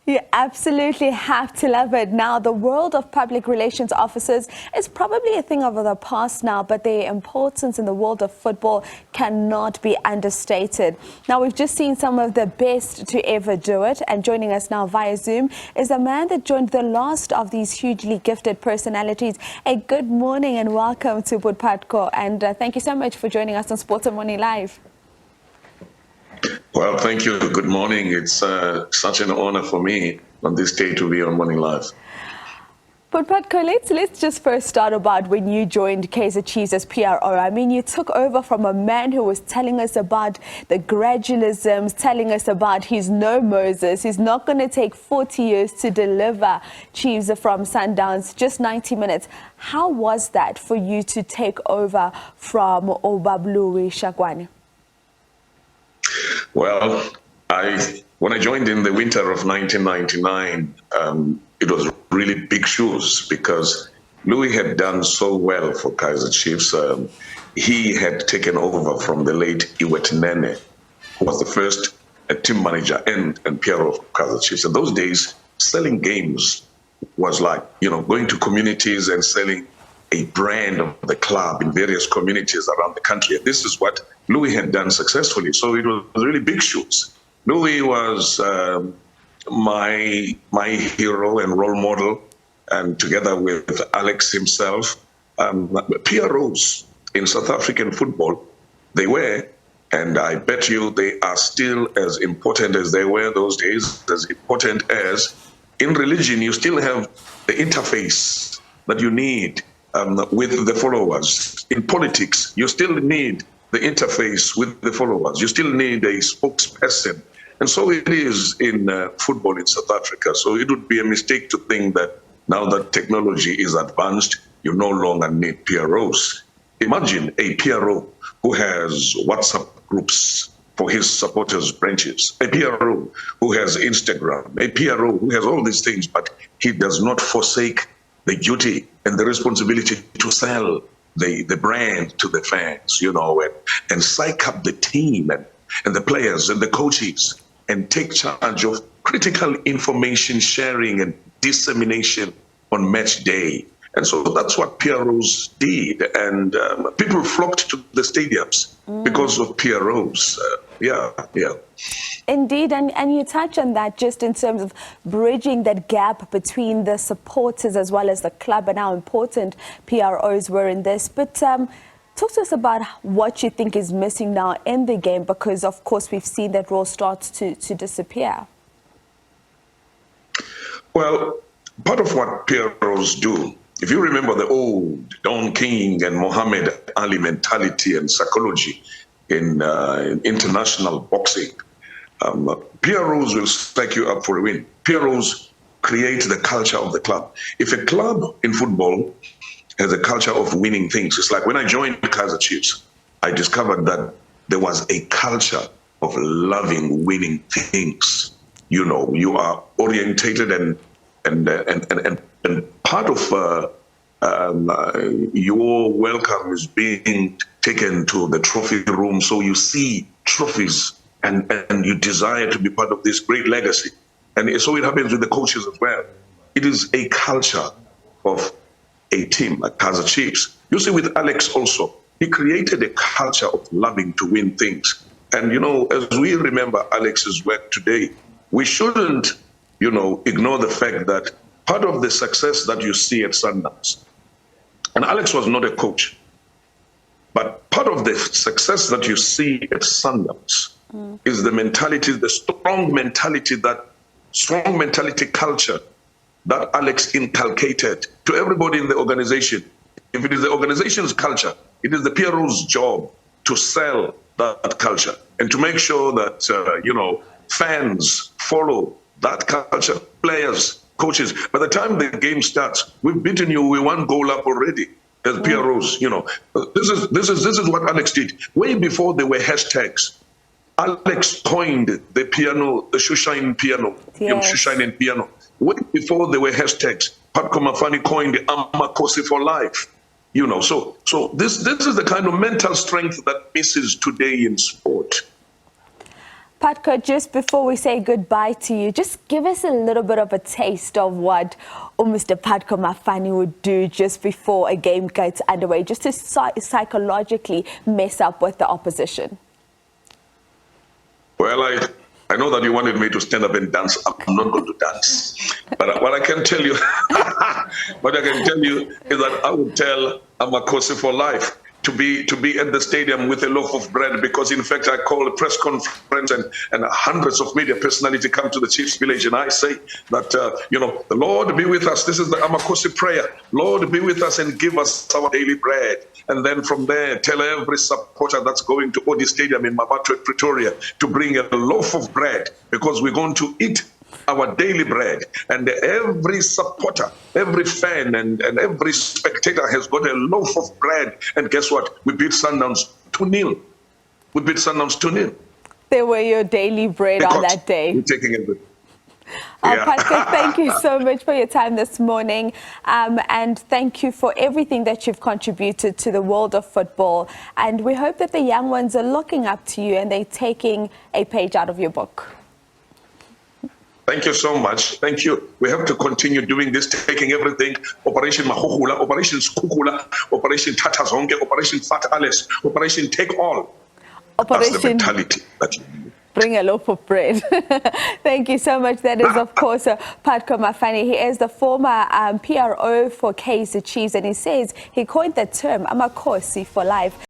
You absolutely have to love it. Now, the world of public relations officers is probably a thing of the past now, but their importance in the world of football cannot be understated. Now, we've just seen some of the best to ever do it, and joining us now via Zoom is a man that joined the last of these hugely gifted personalities. A good morning and welcome to Budpatko, and thank you so much for joining us on Sports and Money Live. Well, thank you. Good morning. It's such an honor for me on this day to be on Morning Live. But Patko, let's just first start about when you joined Kaizer Chiefs as PRO. I mean, you took over from a man who was telling us about the gradualisms, telling us about he's no Moses, he's not going to take 40 years to deliver Chiefs from Sundowns, just 90 minutes. How was that for you to take over from Obablu Shakwane? Well, when I joined in the winter of 1999, it was really big shoes because Louis had done so well for Kaizer Chiefs. He had taken over from the late Iwet Nene, who was the first team manager and PRO of Kaizer Chiefs. In those days, selling games was like, going to communities and selling a brand of the club in various communities around the country. This is what Louis had done successfully. So it was really big shoes. Louis was my hero and role model, and together with Alex himself, PROs in South African football, they were, and I bet you they are still as important as they were those days, as important as in religion. You still have the interface that you need with the followers. In politics, you still need the interface with the followers. You still need a spokesperson. And so it is in football in South Africa. So it would be a mistake to think that now that technology is advanced, you no longer need PROs. Imagine a PRO who has WhatsApp groups for his supporters' branches, a PRO who has Instagram, a PRO who has all these things, but he does not forsake the duty and the responsibility to sell the brand to the fans, and psych up the team and the players and the coaches and take charge of critical information sharing and dissemination on match day. And so that's what PROs did. And people flocked to the stadiums because of PROs. Yeah. Indeed, and you touch on that just in terms of bridging that gap between the supporters as well as the club and how important PROs were in this. But talk to us about what you think is missing now in the game, because of course we've seen that role start to disappear. Well, part of what PROs do, if you remember the old Don King and Muhammad Ali mentality and psychology in international boxing, PROs will stack you up for a win. PROs create the culture of the club. If a club in football has a culture of winning things, it's like when I joined Kaizer Chiefs, I discovered that there was a culture of loving winning things. You are orientated and part of your welcome is being taken to the trophy room. So you see trophies and you desire to be part of this great legacy. And so it happens with the coaches as well. It is a culture of a team like Kaizer Chiefs. You see with Alex also, he created a culture of loving to win things. And, as we remember Alex's work today, we shouldn't, ignore the fact that part of the success that you see at Sundowns, and Alex was not a coach, but part of the success that you see at Sundowns is the mentality, the strong mentality culture that Alex inculcated to everybody in the organization. If it is the organization's culture, it is the PRO's job to sell that culture and to make sure that, fans follow that culture, players, coaches. By the time the game starts, we've beaten you, we 1 goal up already as PROs. This is what Alex did. Way before there were hashtags, Alex coined the piano, the shoeshine piano, shoeshine and piano. Way before there were hashtags, Pat Komafani coined Amakosi for life. So this is the kind of mental strength that misses today in sport. Patko, just before we say goodbye to you, just give us a little bit of a taste of what Mr. Patko Mafani would do just before a game gets underway, just to psychologically mess up with the opposition. Well, I know that you wanted me to stand up and dance. I'm not going to dance. But what I can tell you, is that I would tell Amakosi for life to be at the stadium with a loaf of bread, because in fact I call a press conference and hundreds of media personality come to the Chiefs Village, and I say that the Lord be with us. This is the Amakosi prayer. Lord be with us and give us our daily bread. And then from there, tell every supporter that's going to Odi Stadium in Mabatwe, Pretoria, to bring a loaf of bread, because we're going to eat our daily bread. And every supporter, every fan, and every spectator has got a loaf of bread. And guess what? We beat Sundowns 2-0. We beat Sundowns 2-0. They were your daily bread because on that day. We're taking it. Pastor, thank you so much for your time this morning, and thank you for everything that you've contributed to the world of football. And we hope that the young ones are looking up to you and they're taking a page out of your book. Thank you so much. Thank you. We have to continue doing this, taking everything. Operation Mahuhula, Operation Skukula, Operation Tatazonge, Operation Fat Alice, Operation Take All. That's the mentality that you need. Bring a loaf of bread. Thank you so much. That is, of course, Patko Mafani. He is the former PRO for Kaizer Chiefs, and he says he coined the term Amakosi for life.